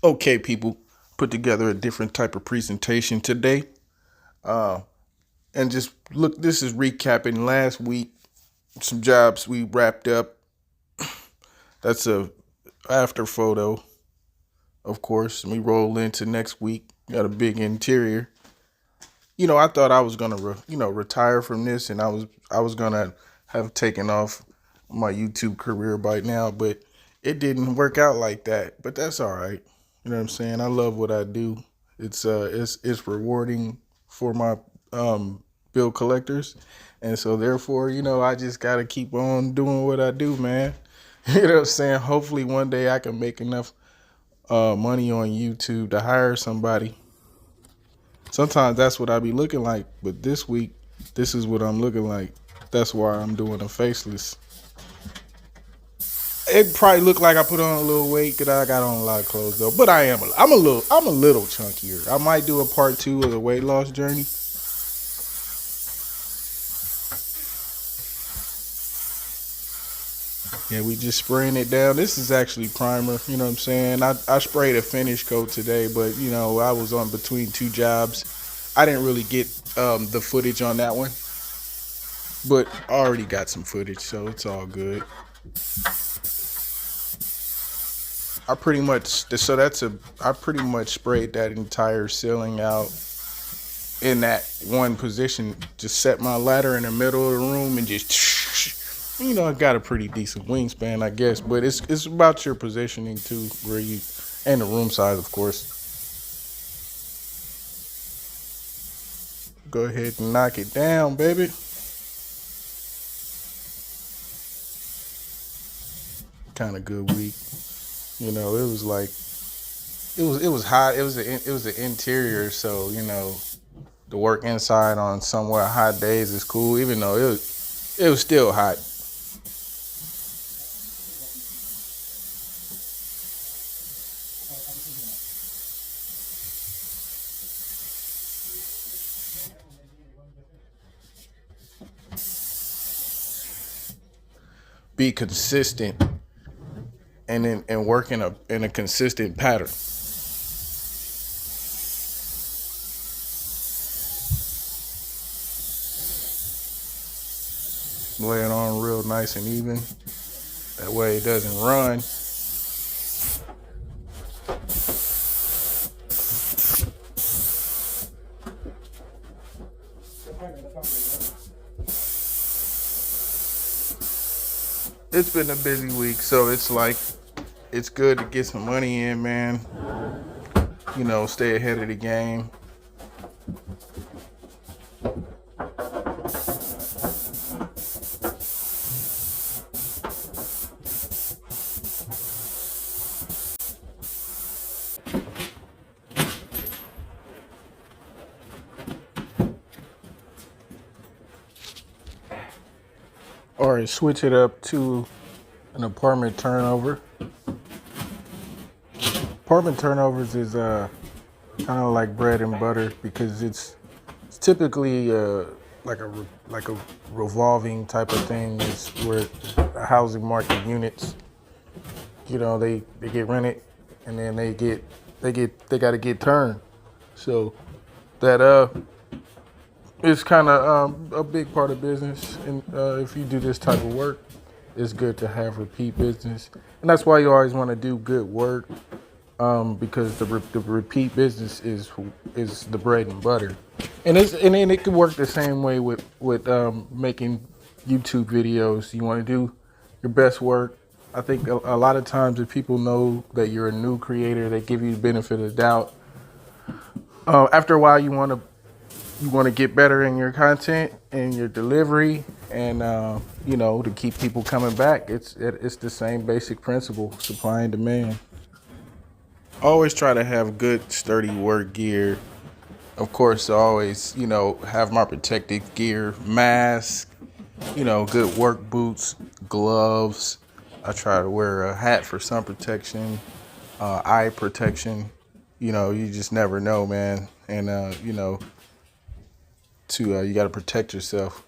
Okay, people, put together a different type of presentation today. Uh, and just look, this is recapping last week, some jobs we wrapped up. That's a after photo, of course. And we roll into next week. Got a big interior. I thought I was gonna, retire from this, and I was gonna have taken off my YouTube career by now, but it didn't work out like that. But that's all right. You know what I'm saying? I love what I do. It's rewarding for my bill collectors, and so therefore, I just gotta keep on doing what I do, man. You know what I'm saying? Hopefully, one day I can make enough money on YouTube to hire somebody. Sometimes that's what I be looking like, but this week, this is what I'm looking like. That's why I'm doing a faceless. It probably looked like I put on a little weight because I got on a lot of clothes though. But I'm a little chunkier. I might do a part two of the weight loss journey. Yeah, we just spraying it down. This is actually primer. You know what I'm saying? I sprayed a finish coat today, but I was on between two jobs. I didn't really get the footage on that one, but I already got some footage, so it's all good. I pretty much sprayed that entire ceiling out in that one position. Just set my ladder in the middle of the room and just, I got a pretty decent wingspan, I guess. But it's about your positioning too, where you and the room size, of course. Go ahead and knock it down, baby. Kind of good week. It was like it was hot. It was the interior, so the work inside on somewhat hot days is cool, even though it was still hot. Be consistent and work in a consistent pattern. Lay it on real nice and even. That way it doesn't run. It's been a busy week, so it's good to get some money in, man. Stay ahead of the game. Or switch it up to an apartment turnover. Apartment turnovers is kind of like bread and butter because it's typically like a revolving type of thing. Is where the housing market units, they get rented and then they got to get turned. So that it's kind of a big part of business, and if you do this type of work, it's good to have repeat business, and that's why you always want to do good work, because the repeat business is the bread and butter, and then it could work the same way with making YouTube videos. You want to do your best work. I think a lot of times if people know that you're a new creator, they give you the benefit of the doubt. After a while, you want to get better in your content and your delivery, and to keep people coming back. It's the same basic principle: supply and demand. Always try to have good, sturdy work gear. Of course, I always have my protective gear, mask, good work boots, gloves. I try to wear a hat for sun protection, eye protection. You just never know, man, and you got to protect yourself.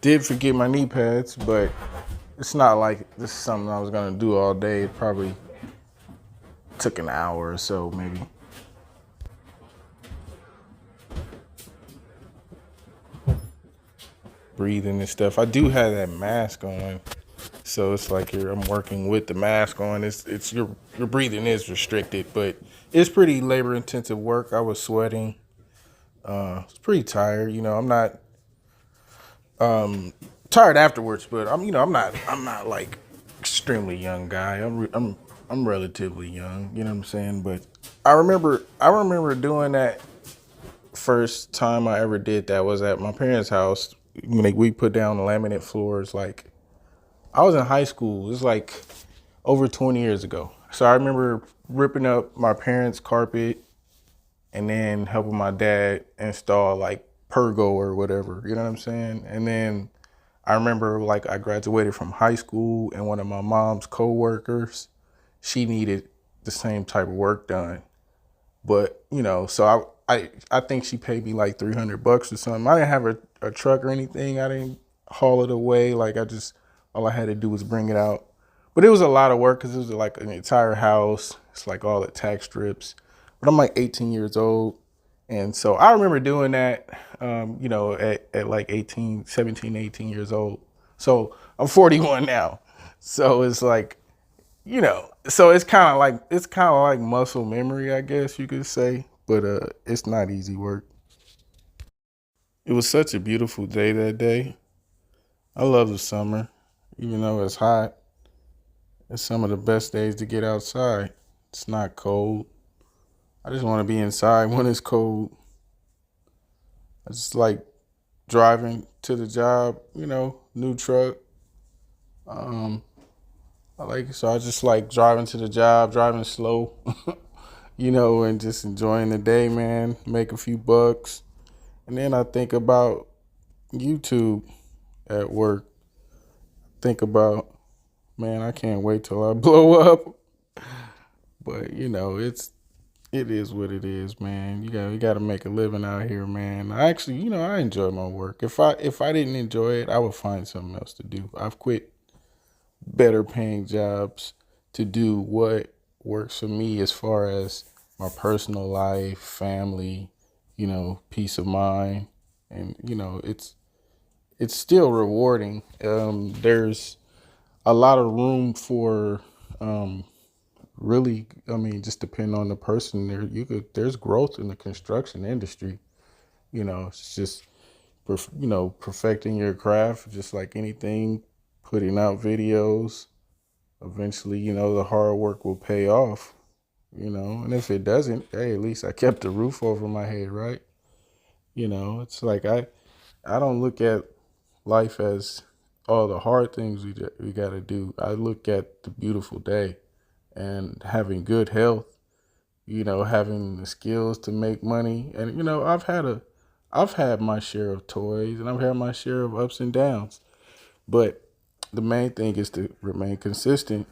Did forget my knee pads, but it's not like this is something I was gonna do all day. It probably took an hour or so, maybe. Breathing and stuff. I do have that mask on, so it's like I'm working with the mask on. It's your breathing is restricted, but it's pretty labor intensive work. I was sweating. It's pretty tired. I'm not tired afterwards, but I'm not like extremely young guy. I'm relatively young. You know what I'm saying? But I remember doing that first time I ever did that was at my parents' house when we put down the laminate floors. Like I was in high school. It was like over 20 years ago. So I remember ripping up my parents' carpet and then helping my dad install like Pergo or whatever. You know what I'm saying? And then I remember like I graduated from high school and one of my mom's coworkers, she needed the same type of work done. But so I think she paid me like $300 or something. I didn't have a truck or anything. I didn't haul it away. Like all I had to do was bring it out. But it was a lot of work because it was like an entire house. It's like all the tax strips. But I'm like 18 years old. And so I remember doing that, at like 18, 17, 18 years old. So I'm 41 now. So it's like, so it's kind of like muscle memory, I guess you could say, but it's not easy work. It was such a beautiful day that day. I love the summer, even though it's hot. It's some of the best days to get outside. It's not cold. I just want to be inside when it's cold. I just like driving to the job, new truck. Um, so I just like driving to the job, driving slow, and just enjoying the day, man. Make a few bucks. And then I think about YouTube at work. Think about, man, I can't wait till I blow up. But it is what it is, man. You got to make a living out here, man. I actually, I enjoy my work. If I didn't enjoy it, I would find something else to do. I've quit better paying jobs to do what works for me as far as my personal life, family, peace of mind, and it's still rewarding. There's a lot of room for really. I mean, just depending on the person. There's growth in the construction industry. It's just perfecting your craft, just like anything. Putting out videos. Eventually, the hard work will pay off. And if it doesn't, hey, at least I kept the roof over my head, right? It's like I don't look at life as all the hard things we got to do. I look at the beautiful day and having good health, having the skills to make money. And I've had my share of toys and I've had my share of ups and downs. But the main thing is to remain consistent